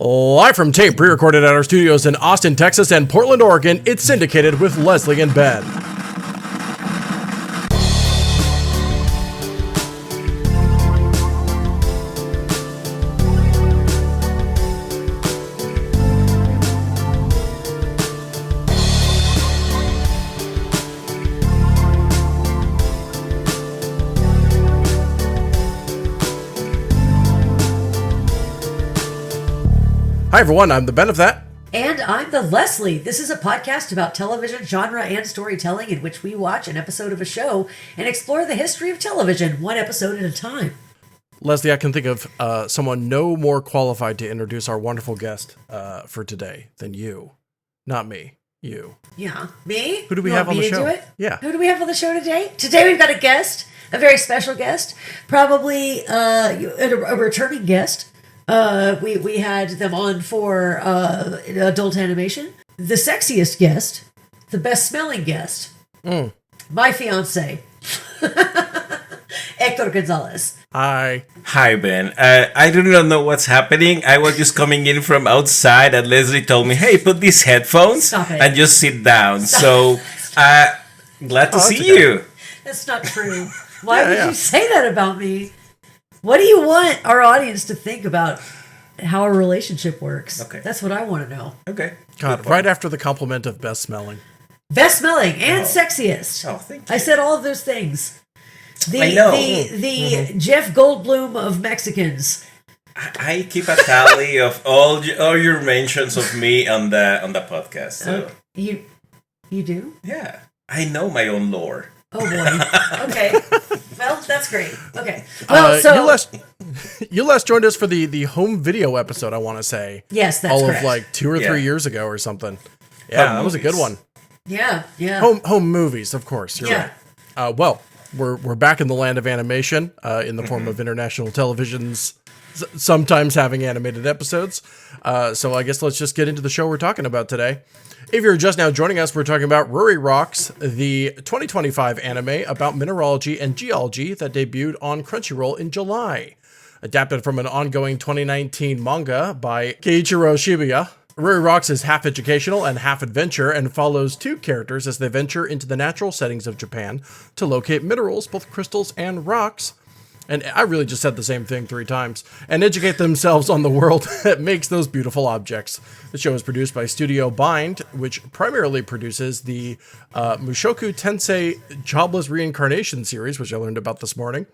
Live from tape, pre-recorded at our studios in Austin, Texas and Portland, Oregon, it's Syndicated with Lesley and Ben. Hi everyone, I'm the Ben of that. And I'm the Lesley. This is a podcast about television, genre, and storytelling in which we watch an episode of a show and explore the history of television, one episode at a time. Lesley, I can think of someone no more qualified to introduce our wonderful guest for today than you. Not me, you. Yeah, me? Who do we have on the show? Do it? Yeah. Who do we have on the show today? Today we've got a guest, a very special guest, probably a returning guest. We had them on for adult animation. The sexiest guest, the best smelling guest, my fiance, Héctor González. Hi. Hi, Ben. I do not know what's happening. I was just coming in from outside and Lesley told me, hey, put these headphones and just sit down. So, glad to see you. That's not true. Why would you say that about me? What do you want our audience to think about how a relationship works? Okay. That's what I want to know. Okay. God, right after the compliment of best smelling. Best smelling and sexiest. Oh, thank you. I said all of those things. I know. The Jeff Goldblum of Mexicans. I keep a tally of all your mentions of me on the podcast. So. You do? Yeah. I know my own lore. Oh boy. Okay. Well, that's great. Okay. Well, you last joined us for the home video episode, I want to say. Yes, that's all correct. of like 2 or 3 years ago or something. Yeah, that was a good one. Yeah. Home movies, of course. You're right. Well, we're back in the land of animation in the form of international televisions, sometimes having animated episodes. So I guess let's just get into the show we're talking about today. If you're just now joining us, we're talking about Ruri Rocks, the 2025 anime about mineralogy and geology that debuted on Crunchyroll in July. Adapted from an ongoing 2019 manga by Keiichiro Shibuya, Ruri Rocks is half educational and half adventure and follows two characters as they venture into the natural settings of Japan to locate minerals, both crystals and rocks. And I really just said the same thing 3 times. And educate themselves on the world that makes those beautiful objects. The show is produced by Studio Bind, which primarily produces the Mushoku Tensei Jobless Reincarnation series, which I learned about this morning.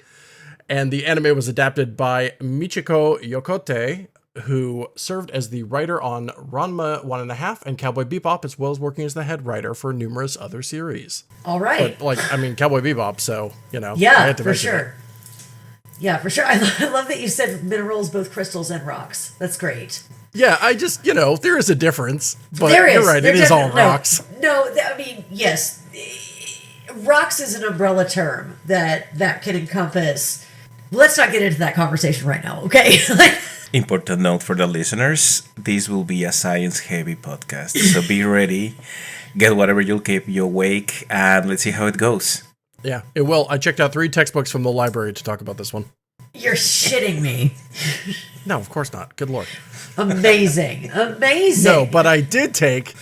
And the anime was adapted by Michiko Yokote, who served as the writer on Ranma 1.5 and Cowboy Bebop, as well as working as the head writer for numerous other series. All right. But, Cowboy Bebop, so, I had to for mention sure. it. Yeah, for sure. I love that you said minerals, both crystals and rocks. That's great. Yeah, I just, there is a difference. But there is. You're right, it is all rocks. Yes. Rocks is an umbrella term that can encompass. Let's not get into that conversation right now, okay? Important note for the listeners, this will be a science-heavy podcast, so be ready, get whatever you'll keep you awake, and let's see how it goes. Yeah, it will. I checked out 3 textbooks from the library to talk about this one. You're shitting me. No, of course not. Good Lord. Amazing. No, but I did take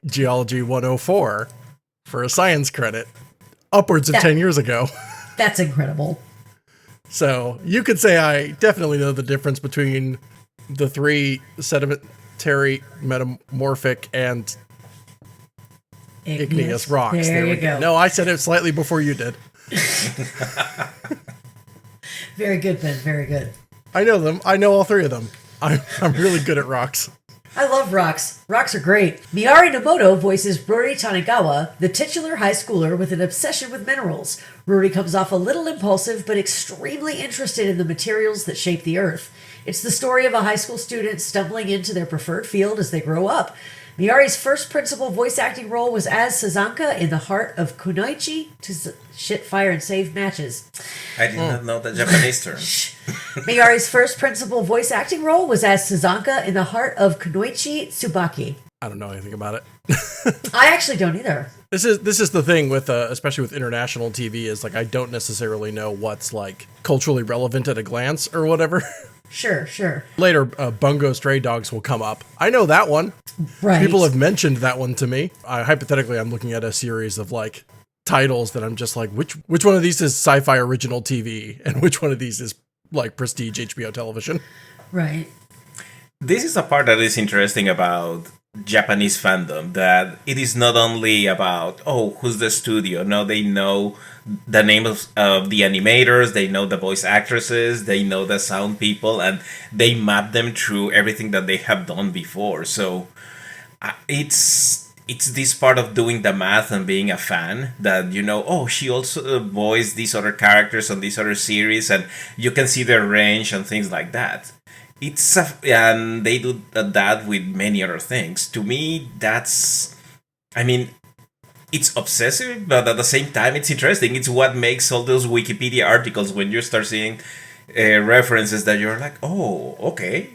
Geology 104 for a science credit upwards of 10 years ago. That's incredible. So you could say I definitely know the difference between the 3 sedimentary, metamorphic, and igneous rocks. There you go. No, I said it slightly before you did. Very good, Ben. Very good. I know them. I know all 3 of them. I'm really good at rocks. I love rocks. Rocks are great. Miyari Nomoto voices Ruri Tanigawa, the titular high schooler with an obsession with minerals. Ruri comes off a little impulsive, but extremely interested in the materials that shape the earth. It's the story of a high school student stumbling into their preferred field as they grow up. Miyari's first principal voice acting role was as Sazanka in the heart of Kunoichi to shit, fire, and save matches. I did not know the Japanese term. Miyari's first principal voice acting role was as Sazanka in the heart of Kunoichi Tsubaki. I don't know anything about it. I actually don't either. This is the thing with especially with international TV is I don't necessarily know what's culturally relevant at a glance or whatever. Sure. Later, Bungo Stray Dogs will come up. I know that one. Right. People have mentioned that one to me. Hypothetically, I'm looking at a series of like titles that I'm just like, which one of these is sci-fi original TV and which one of these is like prestige HBO television? Right. This is a part that is interesting about Japanese fandom, that it is not only about, who's the studio. No, they know the name of the animators, they know the voice actresses, they know the sound people, and they map them through everything that they have done before. So it's this part of doing the math and being a fan that, she also voiced these other characters on this other series, and you can see their range and things like that. And they do that with many other things. To me, it's obsessive, but at the same time, it's interesting. It's what makes all those Wikipedia articles, when you start seeing references that you're like, okay,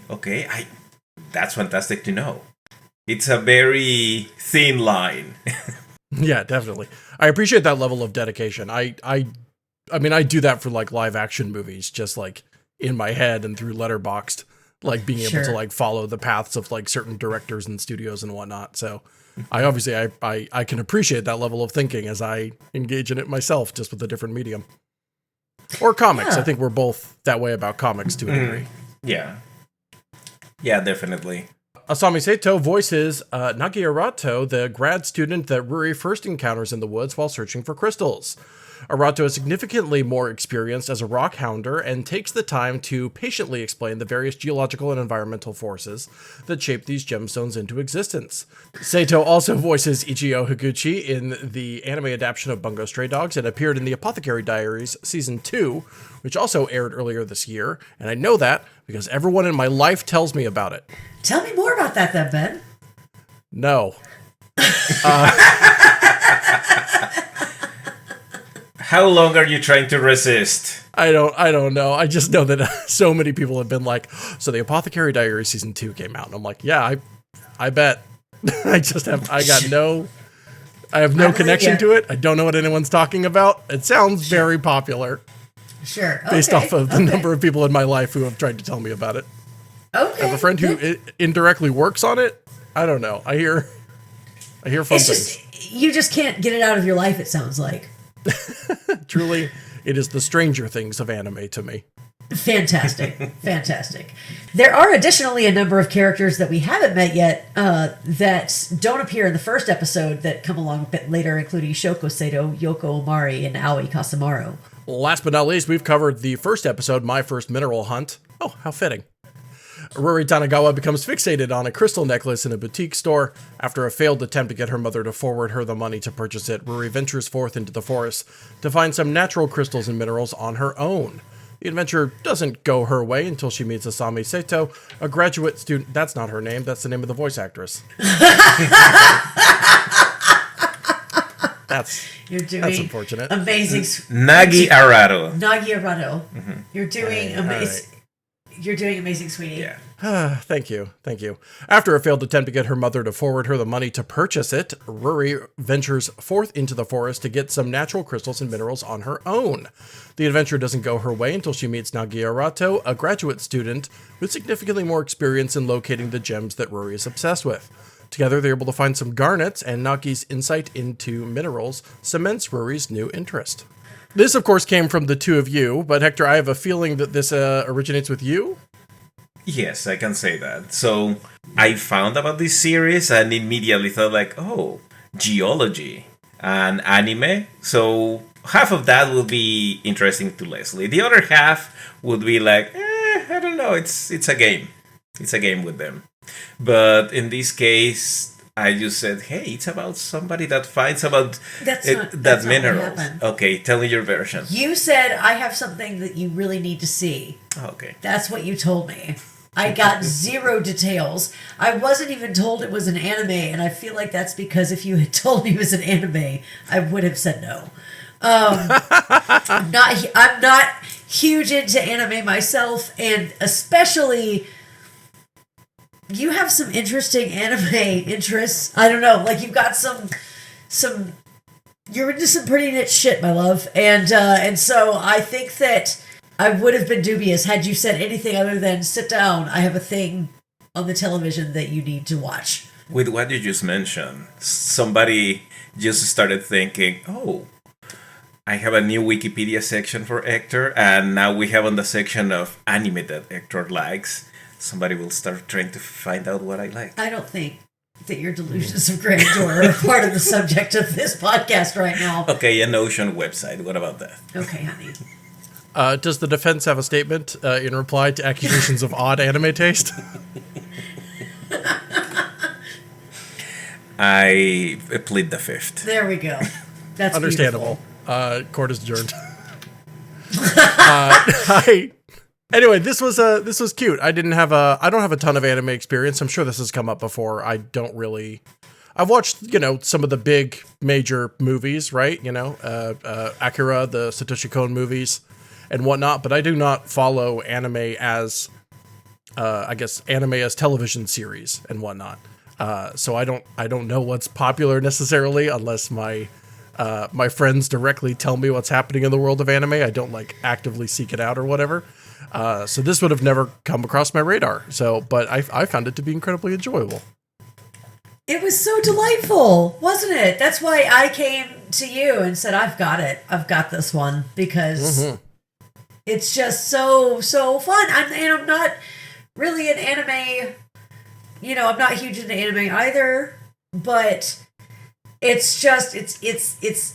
that's fantastic to know. It's a very thin line. Yeah, definitely. I appreciate that level of dedication. I do that for like live action movies, just like in my head and through Letterboxd, like being able to like follow the paths of like certain directors and studios and whatnot. So I can appreciate that level of thinking as I engage in it myself, just with a different medium. Or comics. I think we're both that way about comics to a degree. Yeah, definitely. Asami Seto voices Nagi Arato, the grad student that Ruri first encounters in the woods while searching for crystals. Arato is significantly more experienced as a rock hounder and takes the time to patiently explain the various geological and environmental forces that shape these gemstones into existence. Seto also voices Ichio Higuchi in the anime adaptation of Bungo Stray Dogs and appeared in the Apothecary Diaries Season 2, which also aired earlier this year, and I know that because everyone in my life tells me about it. Tell me more about that then, Ben. No. How long are you trying to resist? I don't know. I just know that so many people have been like, so the Apothecary Diaries Season 2 came out. And I'm like, yeah, I bet. I have no connection to it. I don't know what anyone's talking about. It sounds very popular. Sure. Based off of the number of people in my life who have tried to tell me about it. Okay. I have a friend who indirectly works on it. I don't know. I hear fun things. You just can't get it out of your life, it sounds like. Truly, it is the Stranger Things of anime to me. Fantastic. There are additionally a number of characters that we haven't met yet that don't appear in the first episode that come along a bit later, including Shoko Sato, Yoko Omari, and Aoi Kasamaru. Last but not least, we've covered the first episode, My First Mineral Hunt. Oh, how fitting. Ruri Tanigawa becomes fixated on a crystal necklace in a boutique store. After a failed attempt to get her mother to forward her the money to purchase it, Ruri ventures forth into the forest to find some natural crystals and minerals on her own. The adventure doesn't go her way until she meets Asami Seto, a graduate student. That's not her name, that's the name of the voice actress. That's unfortunate. Amazing. Nagi Arato. Mm-hmm. You're doing amazing. Right. You're doing amazing, sweetie. Yeah. Thank you. After a failed attempt to get her mother to forward her the money to purchase it, Ruri ventures forth into the forest to get some natural crystals and minerals on her own. The adventure doesn't go her way until she meets Nagi Arato, a graduate student with significantly more experience in locating the gems that Ruri is obsessed with. Together, they're able to find some garnets, and Nagi's insight into minerals cements Ruri's new interest. This, of course, came from the two of you, but Hector, I have a feeling that this originates with you? Yes, I can say that. So, I found about this series and immediately thought like, geology and anime. So, half of that will be interesting to Lesley. The other half would be like, I don't know, it's a game. It's a game with them. But in this case, I just said, hey, it's about somebody that finds about that minerals. Okay, tell me your version. You said, I have something that you really need to see. Okay. That's what you told me. I got zero details. I wasn't even told it was an anime, and I feel like that's because if you had told me it was an anime, I would have said no. I'm not huge into anime myself, and especially... You have some interesting anime interests. I don't know, like you've got some. You're into some pretty niche shit, my love, and so I think that I would have been dubious had you said anything other than sit down. I have a thing on the television that you need to watch. With what you just mentioned, somebody just started thinking, oh, I have a new Wikipedia section for Hector, and now we have on the section of anime that Hector likes. Somebody will start trying to find out what I like. I don't think that your delusions of grandeur are part of the subject of this podcast right now. Okay, an Ocean website. What about that? Okay, honey. Does the defense have a statement in reply to accusations of odd anime taste? I plead the fifth. There we go. That's understandable. Beautiful. Court is adjourned. Anyway, this was cute. I don't have a ton of anime experience. I'm sure this has come up before. I've watched, some of the big major movies, right? Akira, the Satoshi Kon movies and whatnot, but I do not follow anime as, anime as television series and whatnot. So I don't know what's popular necessarily unless my friends directly tell me what's happening in the world of anime. I don't actively seek it out or whatever. So this would have never come across my radar. But I found it to be incredibly enjoyable. It was so delightful, wasn't it? That's why I came to you and said, I've got it. I've got this one because it's just so fun. I'm not really an anime, I'm not huge into anime either, but it's just, it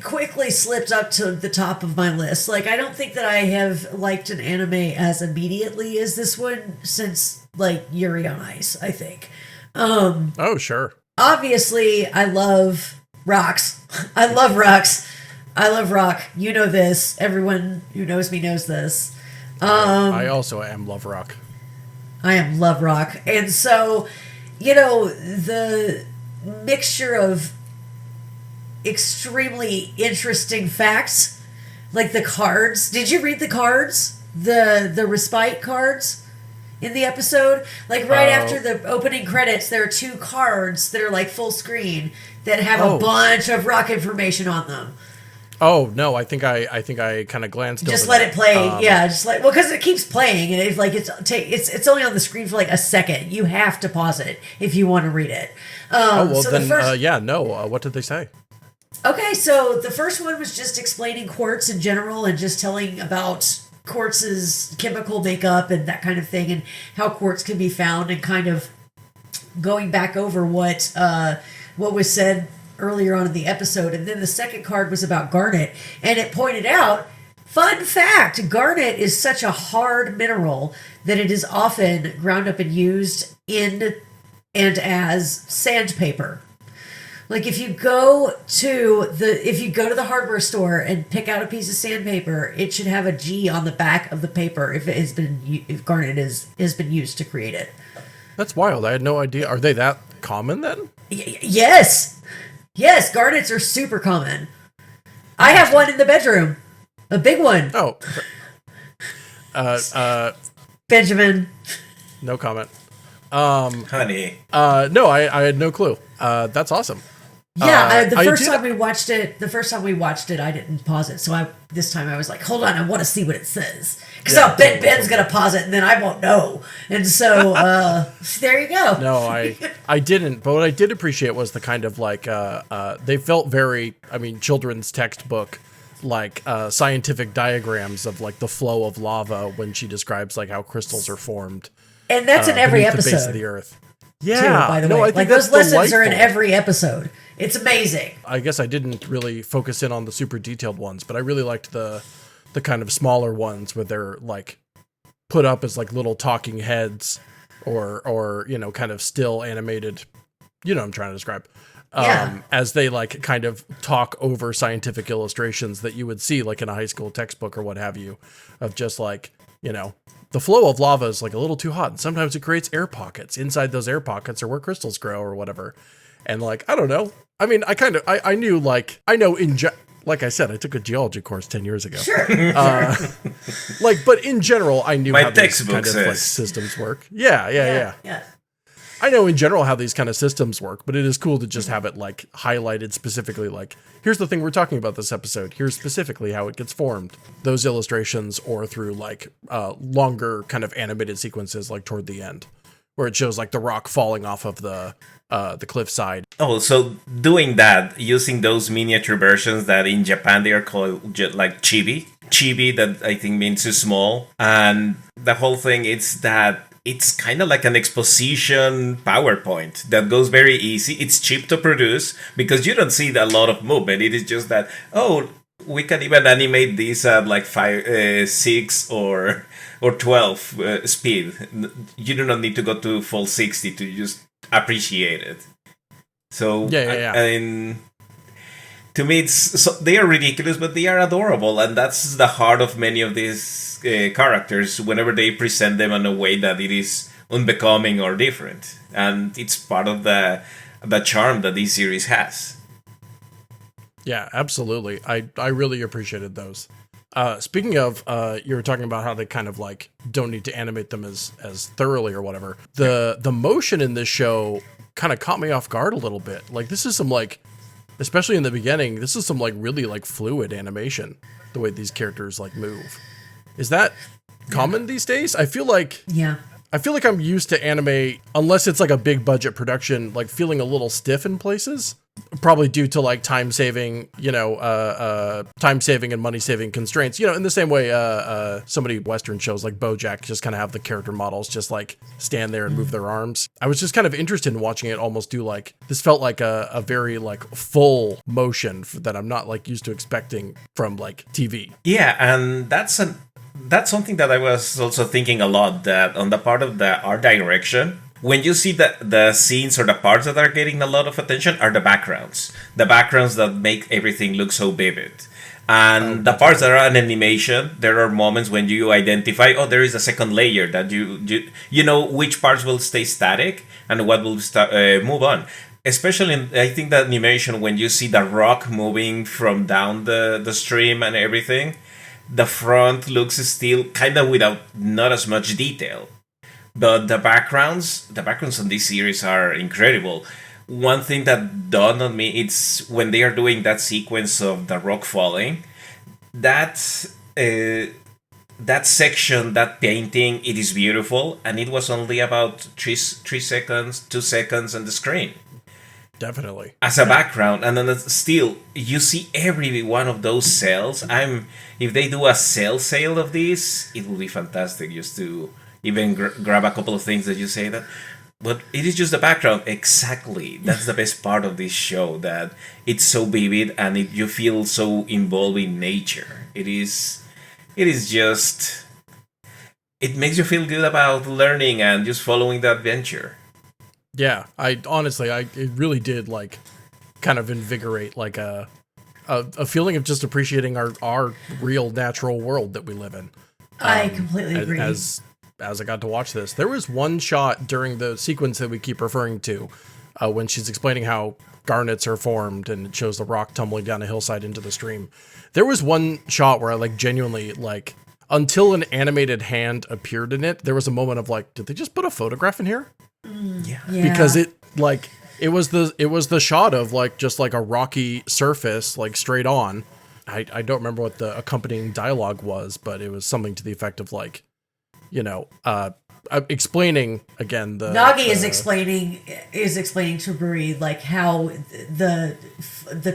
quickly slipped up to the top of my list. I don't think that I have liked an anime as immediately as this one since Yuri on Ice, I think. Oh, sure. Obviously, I love rocks. I love rocks. I love rock. You know this. Everyone who knows me knows this. I also am Love Rock. I am Love Rock. And so, the mixture of extremely interesting facts, like the cards. Did you read the cards? The respite cards in the episode? Right after the opening credits, there are 2 cards that are full screen that have a bunch of rock information on them. Oh no! I think I kind of glanced. Just over let that. it play. Because it keeps playing, and it's only on the screen for a second. You have to pause it if you want to read it. What did they say? Okay, so the first one was just explaining quartz in general and just telling about quartz's chemical makeup and that kind of thing, and how quartz can be found, and kind of going back over what was said earlier on in the episode. And then the second card was about garnet, and it pointed out, fun fact, garnet is such a hard mineral that it is often ground up and used in and as sandpaper. If you go to the hardware store and pick out a piece of sandpaper, it should have a G on the back of the paper if garnet has been used to create it. That's wild. I had no idea. Are they that common then? Yes. Yes, garnets are super common. I have one in the bedroom. A big one. Oh. Benjamin. No comment. Honey. No, I had no clue. That's awesome. Yeah, the first time we watched it, I didn't pause it. So this time I was like, hold on, I want to see what it says. Because I'll bet Ben's going to pause it and then I won't know. And so, there you go. No, I didn't. But what I did appreciate was the kind of they felt very, children's textbook, scientific diagrams of the flow of lava when she describes how crystals are formed. And that's in every episode. The base of the earth. Yeah. Too, by the way. I think those lessons delightful. are in every episode. It's amazing. I guess I didn't really focus in on the super detailed ones, but I really liked the kind of smaller ones where they're put up as little talking heads or kind of still animated, what I'm trying to describe. As they kind of talk over scientific illustrations that you would see in a high school textbook or what have you, of just the flow of lava is a little too hot, and sometimes it creates air pockets. Inside those air pockets are where crystals grow or whatever. And I don't know. I knew I know like I said, I took a geology course 10 years ago. Sure. But in general, I knew My how these textbook kind of says. systems work. Yeah. I know in general how these kind of systems work, but it is cool to just have it like highlighted specifically, like, here's the thing we're talking about this episode. Here's specifically how it gets formed. Those illustrations, or through like longer kind of animated sequences, like toward the end, where it shows like the rock falling off of the cliffside. Oh, so doing that, using those miniature versions that in Japan they are called like chibi. Chibi, that I think means small. And the whole thing is that it's kind of like an exposition PowerPoint that goes very easy. It's cheap to produce because you don't see a lot of movement. It is just that, oh, we can even animate these at like 6 or 12 speed. You do not need to go to full 60 to just appreciate it. So, and to me, they are ridiculous, but they are adorable, and that's the heart of many of these characters whenever they present them in a way that it is unbecoming or different, and it's part of the charm that this series has. Yeah, absolutely. I really appreciated those. Speaking of, you were talking about how they kind of like don't need to animate them as thoroughly or whatever. The motion in this show kind of caught me off guard a little bit. Like, this is some like, especially in the beginning, this is some like really like fluid animation, the way these characters like move. Is that common these days? I feel like I'm used to anime, unless it's like a big budget production, like feeling a little stiff in places, probably due to like time saving and money saving constraints, in the same way so many Western shows like BoJack just kind of have the character models just like stand there and move their arms. I was just kind of interested in watching it almost do like, this felt like a very like full motion that I'm not like used to expecting from like TV. Yeah, and that's something that I was also thinking a lot, that on the part of the art direction, when you see the scenes or the parts that are getting a lot of attention are the backgrounds that make everything look so vivid. And the parts that are an animation, there are moments when you identify, there is a second layer that you know which parts will stay static and what will move on. Especially I think that animation, when you see the rock moving from down the stream and everything, the front looks still kind of without not as much detail. But the backgrounds on this series are incredible. One thing that dawned on me, it's when they are doing that sequence of the rock falling, that section, that painting, it is beautiful, and it was only about 2 seconds on the screen. Definitely. As a background, and then still, you see every one of those cells. If they do a cell sale of this, it will be fantastic just to even grab a couple of things that you say that. But it is just the background. Exactly. That's the best part of this show, that it's so vivid and you feel so involved in nature. It makes you feel good about learning and just following the adventure. Yeah, it really did like kind of invigorate like a feeling of just appreciating our real natural world that we live in. I completely agree. As I got to watch this, there was one shot during the sequence that we keep referring to, when she's explaining how garnets are formed and it shows the rock tumbling down a hillside into the stream. There was one shot where I like genuinely like, until an animated hand appeared in it, there was a moment of like, did they just put a photograph in here? Yeah. Because it was the shot of like just like a rocky surface, like straight on. I don't remember what the accompanying dialogue was, but it was something to the effect of like, explaining again Nagi is explaining to Ruri like how the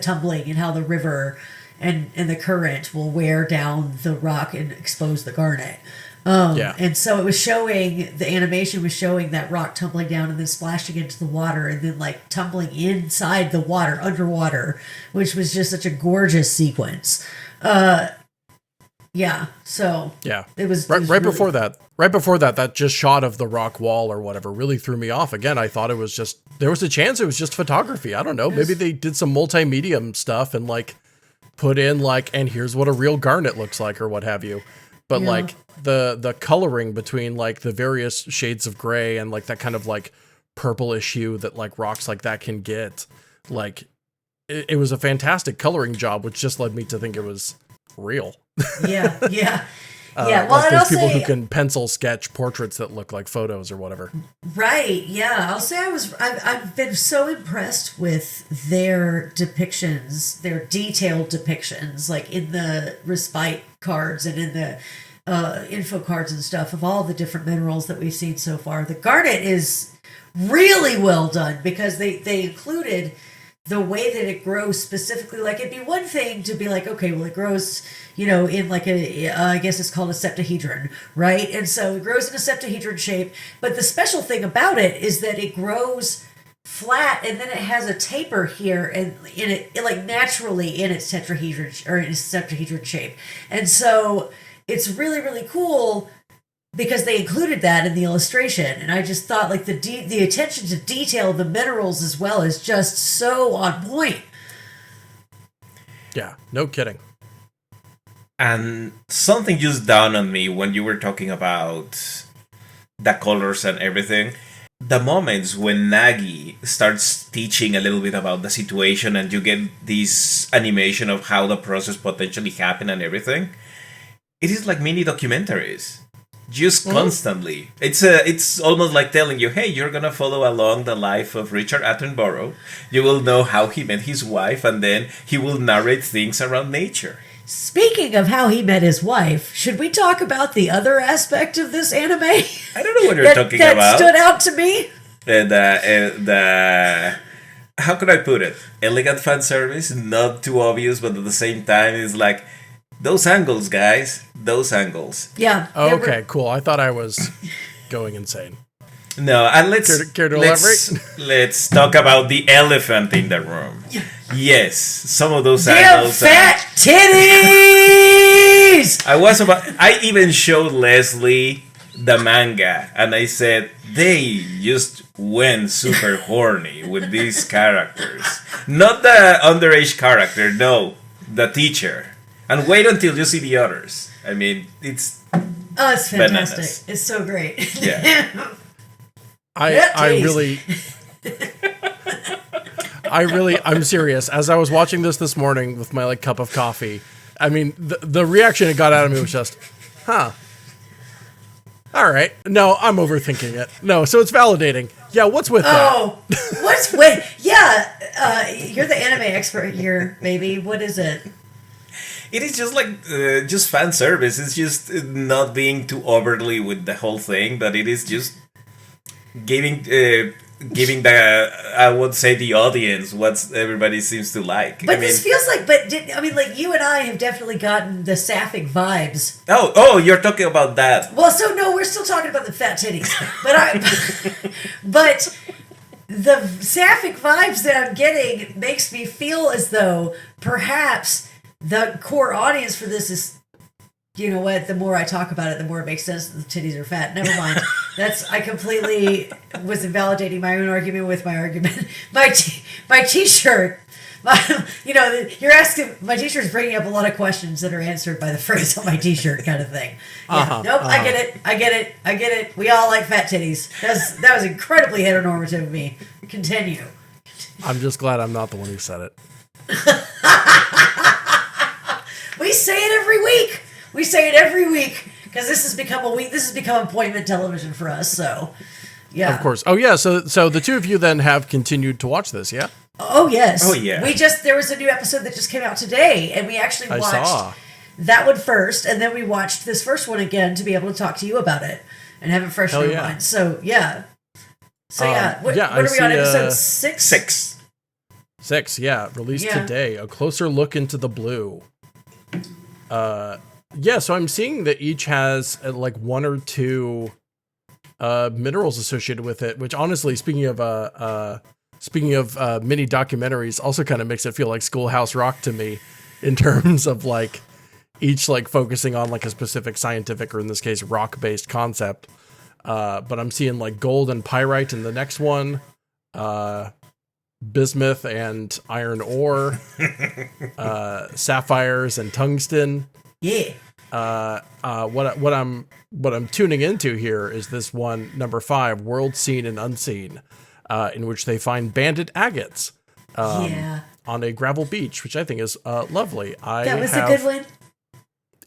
tumbling and how the river and the current will wear down the rock and expose the garnet. And so it was showing, the animation was showing that rock tumbling down and then splashing into the water and then like tumbling inside the water, underwater, which was just such a gorgeous sequence. It was right before that, that just shot of the rock wall or whatever really threw me off. Again, I thought it was just, there was a chance it was just photography. I don't know. Maybe they did some multimedia stuff and like put in like, and here's what a real garnet looks like or what have you. But like the coloring between like the various shades of gray and like that kind of like purplish hue that like rocks like that can get, like it was a fantastic coloring job, which just led me to think it was real. Yeah. Well, like and those people say, who can pencil sketch portraits that look like photos or whatever. Right. Yeah. I'll say I've been so impressed with their depictions, their detailed depictions, like in the respite cards and in the info cards and stuff of all the different minerals that we've seen so far. The garnet is really well done because they included the way that it grows specifically. Like, it'd be one thing to be like, okay, well, it grows, in like I guess it's called a septahedron, right? And so it grows in a septahedron shape. But the special thing about it is that it grows flat and then it has a taper here and in it like naturally in its tetrahedron or in its septahedron shape. And so it's really, really cool because they included that in the illustration, and I just thought like the attention to detail of the minerals as well is just so on point. Yeah, no kidding. And something just dawned on me when you were talking about the colors and everything. The moments when Nagi starts teaching a little bit about the situation and you get this animation of how the process potentially happened and everything, it is like mini documentaries. Just constantly. It's almost like telling you, hey, you're gonna follow along the life of Richard Attenborough. You will know how he met his wife, and then he will narrate things around nature. Speaking of how he met his wife, should we talk about the other aspect of this anime? I don't know what you're talking about. That stood out to me. The how could I put it? Elegant fan service, not too obvious, but at the same time, it's like, those angles, guys. Those angles. Yeah. Oh, okay, cool. I thought I was going insane. No, and care to elaborate? Let's talk about the elephant in the room. Yes, some of those Damn angles. Fat titties! I even showed Lesley the manga, and I said they just went super horny with these characters. Not the underage character, no, the teacher. And wait until you see the others. I mean, it's fantastic. bananas. It's so great. Yeah. I'm serious. As I was watching this morning with my cup of coffee, I mean, the reaction it got out of me was just, all right. No, I'm overthinking it. No, so it's validating. Yeah, what's with that? Oh, what's with? Yeah, you're the anime expert here, baby. What is it? It is just like just fan service. It's just not being too overtly with the whole thing, but it is just giving the I would say the audience what everybody seems to like. But this feels like, like you and I have definitely gotten the sapphic vibes. Oh, you're talking about that. Well, so no, we're still talking about the fat titties, but the sapphic vibes that I'm getting makes me feel as though perhaps the core audience for this is, you know what, the more I talk about it, the more it makes sense that the titties are fat. Never mind. I completely was invalidating my own argument with my argument. My t-shirt, you're asking, my t-shirt's bringing up a lot of questions that are answered by the phrase on my t-shirt kind of thing. Yeah, I get it. We all like fat titties. That was incredibly heteronormative of me. Continue. I'm just glad I'm not the one who said it. We say it every week because this has become appointment television for us. So, yeah. Of course. Oh, yeah. So the two of you then have continued to watch this, yeah? Oh, yes. Oh, yeah. There was a new episode that just came out today, and we actually watched that one first, and then we watched this first one again to be able to talk to you about it and have it fresh in our mind. So, yeah. What are we on, episode 6? 6, yeah. Released today. A closer look into the blue. So I'm seeing that each has one or two minerals associated with it, which honestly, speaking of mini documentaries, also kind of makes it feel like Schoolhouse Rock to me in terms of each focusing on a specific scientific, or in this case, rock-based concept. But I'm seeing gold and pyrite in the next one, bismuth and iron ore, sapphires and tungsten. Yeah. What I'm tuning into here is this one, number 5, World Seen and Unseen, in which they find banded agates on a gravel beach, which I think is lovely. That was a good one.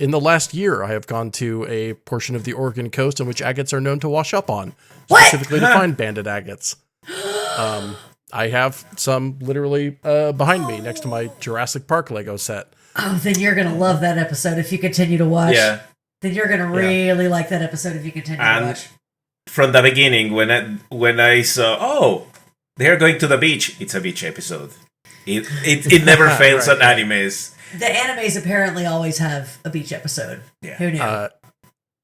in the last year, I have gone to a portion of the Oregon coast in which agates are known to wash up on, specifically to find banded agates. I have some literally behind me next to my Jurassic Park Lego set. Oh, then you're going to love that episode if you continue to watch. Yeah. Then you're going to really like that episode if you continue to watch. From the beginning, when I saw, they're going to the beach, it's a beach episode. It never fails on animes. The animes apparently always have a beach episode. Yeah. Who knew?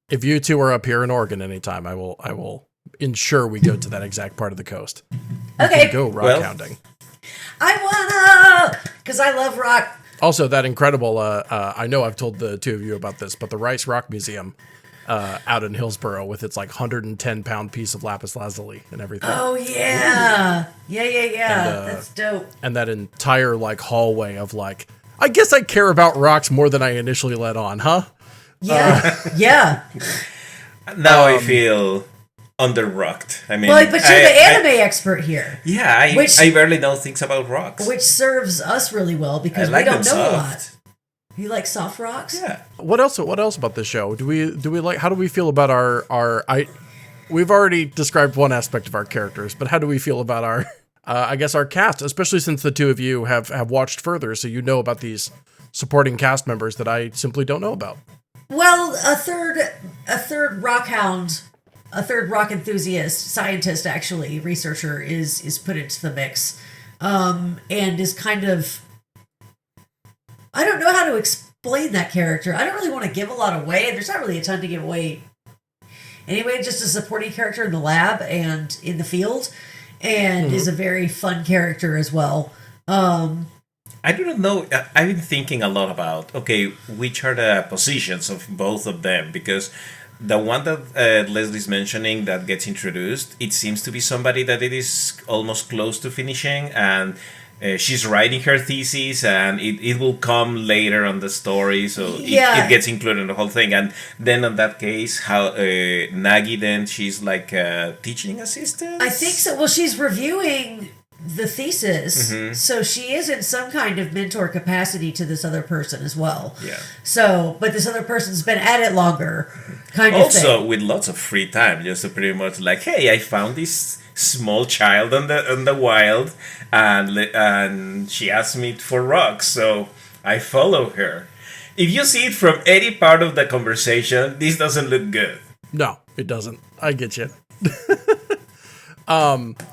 If you two are up here in Oregon anytime, I will ensure we go to that exact part of the coast. Okay. Go rock hounding. I wanna, because I love rock. Also, that incredible, I know I've told the two of you about this, but the Rice Rock Museum out in Hillsboro with its like 110-pound piece of lapis lazuli and everything. Oh, yeah. Yeah. That's dope. And that entire like hallway of like, I guess I care about rocks more than I initially let on, huh? Yeah. Yeah. Now I feel under-rocked. I mean, but you're the anime expert here. Yeah, I barely know things about rocks. Which serves us really well because we don't know a lot. You like soft rocks? Yeah. What else about this show? Do we like, how do we feel about we've already described one aspect of our characters, but how do we feel about our I guess our cast, especially since the two of you have watched further, so you know about these supporting cast members that I simply don't know about. Well, a third rock hound, a third rock enthusiast, scientist, actually, researcher is put into the mix, and is kind of, I don't know how to explain that character. I don't really want to give a lot away, and there's not really a ton to give away. Anyway, just a supporting character in the lab and in the field, and is a very fun character as well. I don't know. I've been thinking a lot about, which are the positions of both of them, because the one that Leslie's mentioning that gets introduced, it seems to be somebody that it is almost close to finishing, and she's writing her thesis, and it will come later on the story, so it gets included in the whole thing. And then in that case, how Nagi, then she's like a teaching assistant? I think so. Well, she's reviewing the thesis, so she is in some kind of mentor capacity to this other person as well. Yeah. So, but this other person's been at it longer, kind of also thing. with lots of free time, just to pretty much like, hey, I found this small child on the wild, and she asked me for rocks, so I follow her. If you see it from any part of the conversation, this doesn't look good. No, it doesn't. I get you.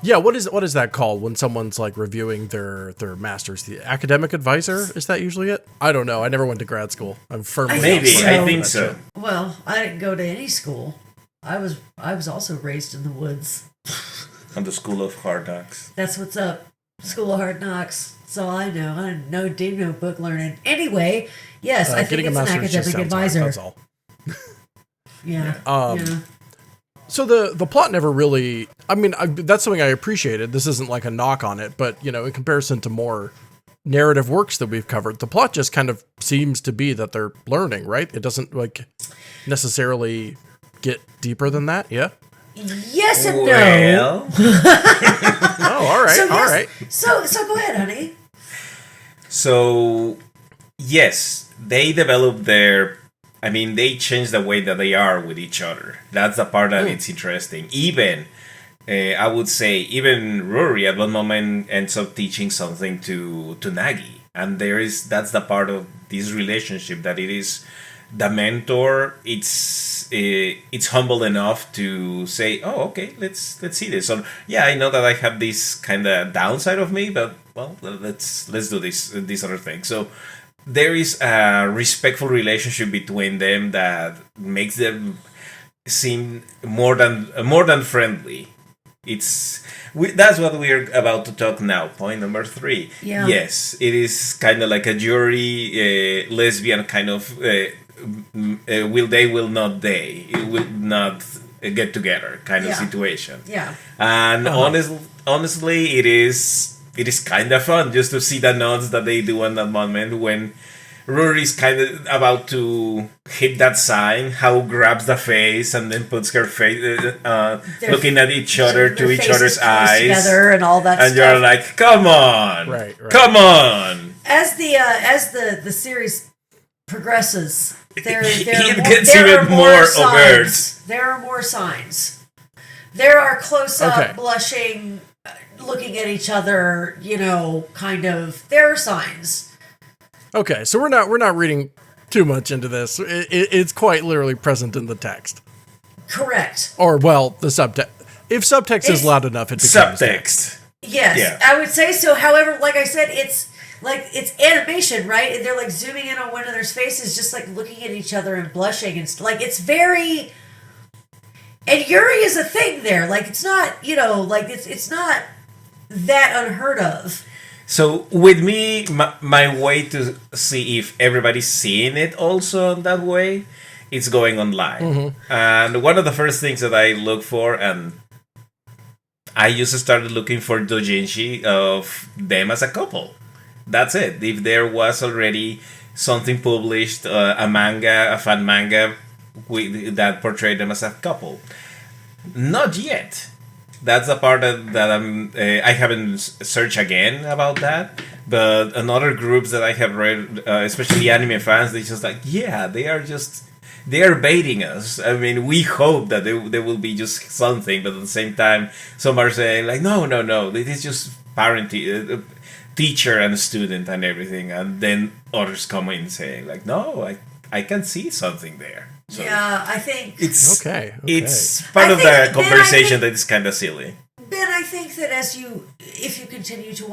Yeah, what is that called when someone's like reviewing their master's? The academic advisor? Is that usually it? I don't know. I never went to grad school. I'm firmly I think so. Well, I didn't go to any school. I was also raised in the woods. On the School of Hard Knocks. That's what's up. School of Hard Knocks. That's all I know. I do no book learning. Anyway, yes, I think it's an academic advisor. Hard, that's all. Yeah. So the plot never really, I mean, that's something I appreciated. This isn't like a knock on it, but, you know, in comparison to more narrative works that we've covered, the plot just kind of seems to be that they're learning, right? It doesn't, like, necessarily get deeper than that, yeah? Yes and no. Oh, all right, all right. So go ahead, honey. So, yes, they develop they change the way that they are with each other. That's the part that it's interesting. Even, I would say, even Ruri at one moment ends up teaching something to Nagi. And that's the part of this relationship, that it is the mentor, it's humble enough to say, oh, okay, let's see this. So, yeah, I know that I have this kind of downside of me, but, well, let's do this other thing. So, there is a respectful relationship between them that makes them seem more than friendly. That's what we're about to talk now. Point number 3. Yeah. Yes, it is kind of like a jury lesbian kind of will they, will not they. It will not get together kind of situation. Yeah. And honestly, it is kind of fun just to see the nods that they do in that moment when Ruri is kind of about to hit that sign, how grabs the face and then puts her face looking at each other to each other's eyes together and all that and stuff. You're like, come on, right. Come on. As the series progresses, it gets even more overt. There are more signs. There are close-up, blushing, looking at each other, kind of. There are signs. Okay, so we're not reading too much into this. It's quite literally present in the text. Correct. Or, well, the subtext. If subtext is loud enough, it becomes subtext. Yes, yeah. I would say so. However, like I said, it's animation, right? And they're like zooming in on one another's faces, just like looking at each other and blushing, and like it's very. And Yuri is a thing there. Like it's not, it's not that unheard of. So with me, my way to see if everybody's seeing it also that way, it's going online. Mm-hmm. And one of the first things that I look for, and I just started looking for doujinshi of them as a couple. That's it. If there was already something published, a fan manga that portrayed them as a couple. Not yet. That's the part that I haven't searched again about that. But another groups that I have read, especially anime fans, they just like, yeah, they are baiting us. I mean, we hope that there will be just something, but at the same time, some are saying like, no, it is just teacher and student and everything, and then others come in saying like, no, I can see something there. So yeah, I think it's okay. It's part of the conversation that is kind of silly. Ben, I think that if you continue to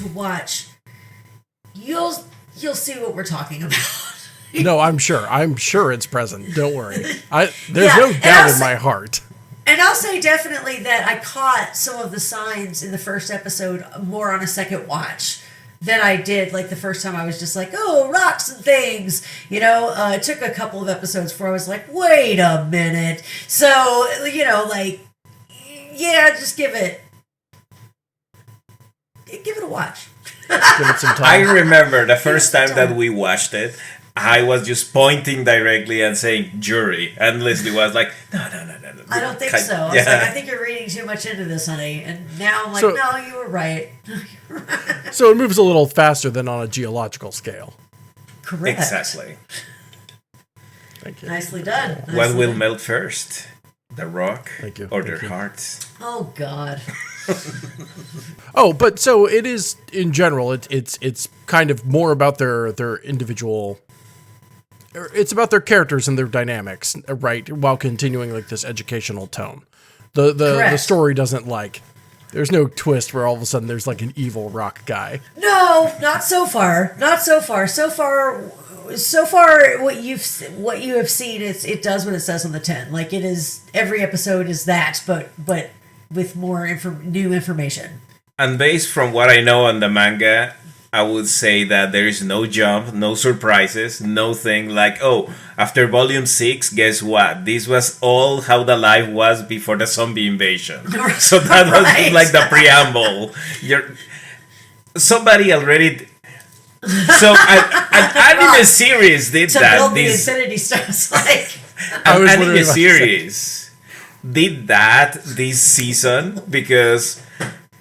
watch, you'll see what we're talking about. No, I'm sure it's present. Don't worry. There's no doubt in my heart. And I'll say definitely that I caught some of the signs in the first episode more on a second watch than I did like the first time. I was just like, oh, rocks and things. It took a couple of episodes before I was like, wait a minute. So, just give it a watch. Give it some time. I remember the first time that we watched it, I was just pointing directly and saying jury, and Lesley was like, no. I don't think so. I was like, I think you're reading too much into this, honey. And now I'm like, no, you were right. So it moves a little faster than on a geological scale. Correct. Exactly. Thank you. Nicely done. What will melt first? The rock or their hearts? Oh, God. Oh, but so it is in general. It's kind of more about their individual. It's about their characters and their dynamics, right? While continuing like this educational tone. The story doesn't there's no twist where all of a sudden there's like an evil rock guy. No, not so far. So far, what you have seen it does what it says on the tin. Like it is, every episode is that, but with more new information. And based from what I know on the manga, I would say that there is no jump, no surprises, nothing like, oh, after volume 6, guess what? This was all how the life was before the zombie invasion. So that was like the preamble. Somebody already. So an anime series did that. Build the Infinity Stones, an anime series did that this season because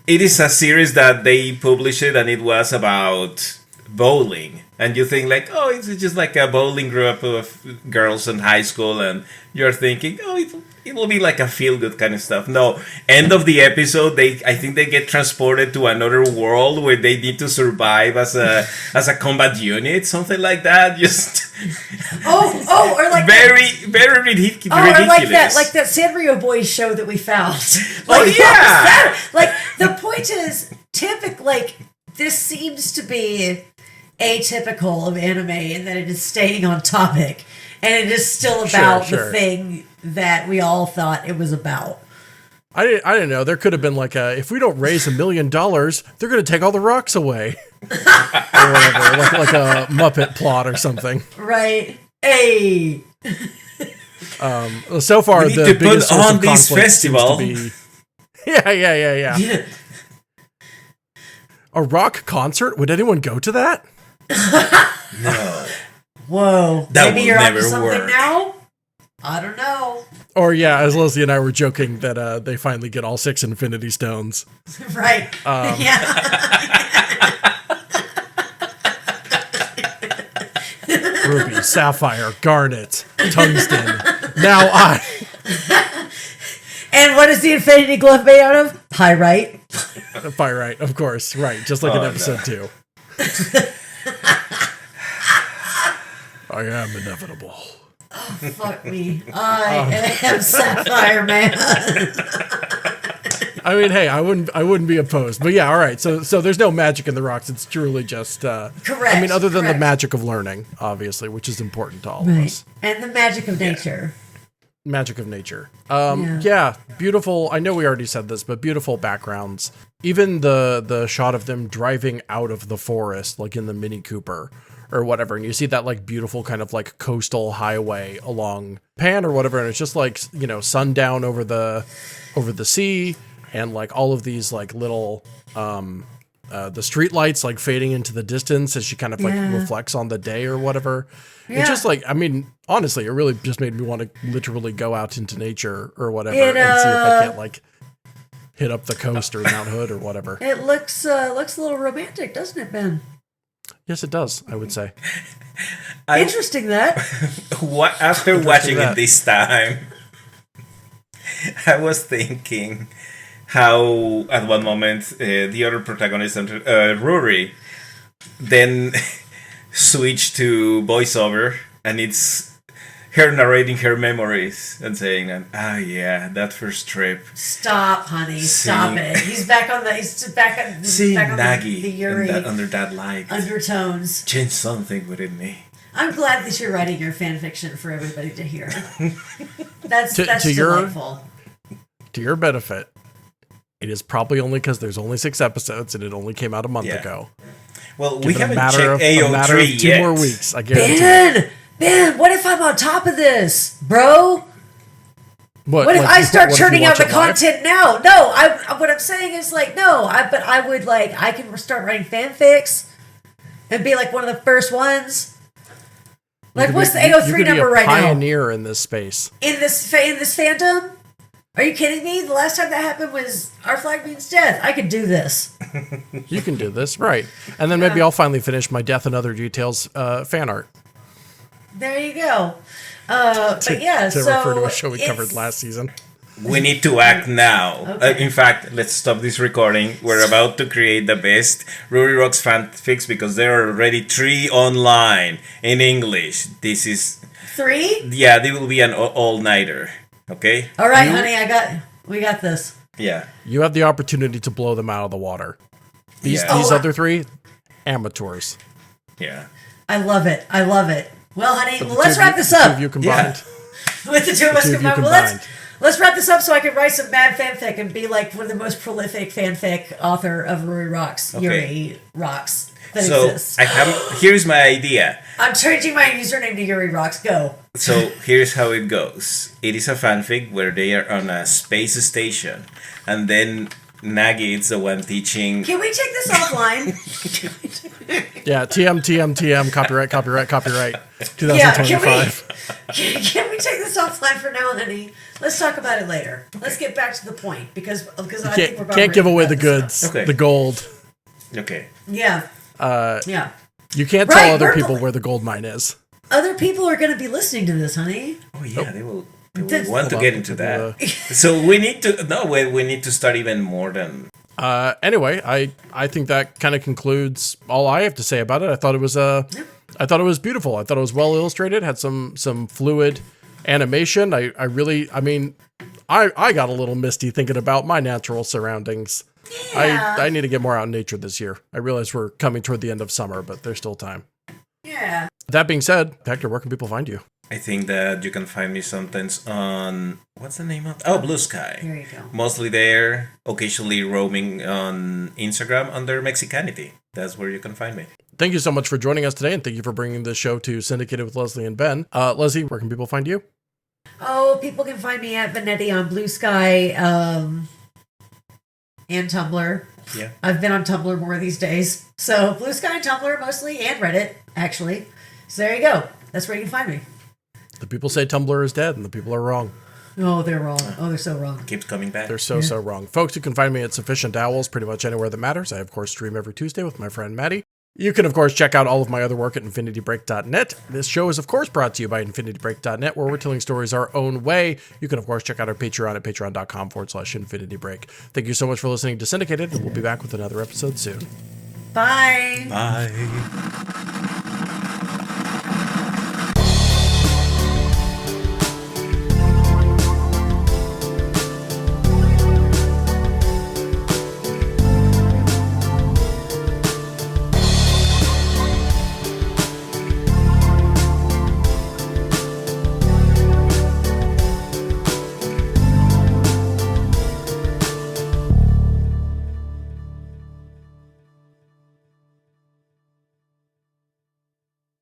it is a series that they published it and it was about bowling. And you think like, oh, it's just like a bowling group of girls in high school, and you're thinking, oh, it will be like a feel-good kind of stuff. No, end of the episode, I think they get transported to another world where they need to survive as a combat unit, something like that. Just or like very ridiculous. Or like that Sanrio Boys show that we found. The point is, this seems to be atypical of anime in that it is staying on topic, and it is still about the thing that we all thought it was about. I didn't know. There could have been if we don't raise $1 million, they're going to take all the rocks away. Or whatever, like a Muppet plot or something. Right. Hey. So far, we need the to biggest put source on of this conflict festival. seems to be... Yeah. A rock concert? Would anyone go to that? No. Whoa. That Maybe will you're never onto something work. now? I don't know. Or as Leslie and I were joking that they finally get all 6 Infinity Stones. Right. Yeah. ruby, sapphire, garnet, tungsten. Now I. And what is the infinity glove made out of? Pyrite. Pyrite, of course. Right, just like in episode 2. I am inevitable. Oh, fuck me. I am Sapphire Man. I mean, hey, I wouldn't be opposed. But yeah, all right. So there's no magic in the rocks. It's truly just correct. I mean, other than the magic of learning, obviously, which is important to all of us. And the magic of nature. Magic of nature. Yeah, beautiful. I know we already said this, but beautiful backgrounds. Even the shot of them driving out of the forest, like in the Mini Cooper or whatever, and you see that like beautiful kind of like coastal highway along Pan or whatever, and it's just like, you know, sundown over the sea, and like all of these like little the street lights like fading into the distance as she kind of like reflects on the day or whatever. Yeah. It's just like, I mean, honestly, it really just made me want to literally go out into nature or whatever and see if I can't like hit up the coast or Mount Hood or whatever. It looks a little romantic, doesn't it, Ben? Yes, it does, I would say. Interesting that. After watching it this time, I was thinking how at one moment the other protagonist, Ruri, then switched to voiceover, and it's her narrating her memories and saying, yeah, that first trip. Stop, honey. Stop it. He's back on the. He's back on. Seeing back on Nagi the Yuri under that light. Undertones. Changed something within me. I'm glad that you're writing your fan fiction for everybody to hear. That's to delightful. To your benefit, it is probably only because there's only 6 episodes and it only came out a month ago. Well, we haven't checked AO3 2 yet. more weeks, I guarantee. Ben, what if I'm on top of this, bro? What if like, I start churning out the it live? content now? No, what I'm saying is like, no, but I would like, I can start writing fanfics and be like one of the first ones. Like, what's the AO3 number right now? Pioneer in this space. In this fandom? Are you kidding me? The last time that happened was Our Flag Means Death. I could do this. You can do this, right? And then maybe I'll finally finish my Death and Other Details fan art. There you go. But yeah, to so refer to a show we covered last season. We need to act now. Okay. In fact, let's stop this recording. We're about to create the best Ruri Rocks fanfics because there are already 3 online in English. This is 3? Yeah, they will be an all-nighter. Okay? All right, honey, we got this. Yeah. You have the opportunity to blow them out of the water. These other 3, amateurs. Yeah. I love it. Well, honey, let's wrap this up. Two of you combined. With the 2 of us combined. Well, let's wrap this up so I can write some mad fanfic and be like one of the most prolific fanfic author of Ruri Rocks. Okay. Yuri Rocks. That So exists. here's my idea. I'm changing my username to Yuri Rocks. Go. So here's how it goes. It is a fanfic where they are on a space station, and then Nagi is the one teaching. Can we take this offline? Yeah, TM, copyright, 2025. Yeah, can we take this offline for now, honey? Let's talk about it later. Okay. Let's get back to the point because I think we're about can't give away the this goods, stuff. the gold. Okay. Yeah. Yeah. You can't tell other people where the gold mine is. Other people are going to be listening to this, honey. Oh yeah, they will want to get into that. So we need to start even more than. Anyway, I think that kind of concludes all I have to say about it. I thought it was beautiful. I thought it was well illustrated. Had some fluid animation. I got a little misty thinking about my natural surroundings. Yeah. I need to get more out in nature this year. I realize we're coming toward the end of summer, but there's still time. Yeah. That being said, Hector, where can people find you? I think that you can find me sometimes on what's the name of? Oh, Blue Sky. There you go. Mostly there, occasionally roaming on Instagram under Mexicanity. That's where you can find me. Thank you so much for joining us today, and thank you for bringing the show to Syndicated with Lesley and Ben. Lesley, where can people find you? Oh, people can find me at Vanetti on Blue Sky and Tumblr. Yeah. I've been on Tumblr more these days. So Blue Sky and Tumblr mostly, and Reddit, actually. So there you go. That's where you can find me. The people say Tumblr is dead, and the people are wrong. Oh, they're wrong. Oh, they're so wrong. Keeps coming back. They're so wrong. Folks, you can find me at Sufficient Owls pretty much anywhere that matters. I, of course, stream every Tuesday with my friend Maddie. You can, of course, check out all of my other work at infinitybreak.net. This show is, of course, brought to you by infinitybreak.net, where we're telling stories our own way. You can, of course, check out our Patreon at patreon.com/infinitybreak. Thank you so much for listening to Syndicated, and we'll be back with another episode soon. Bye. Bye.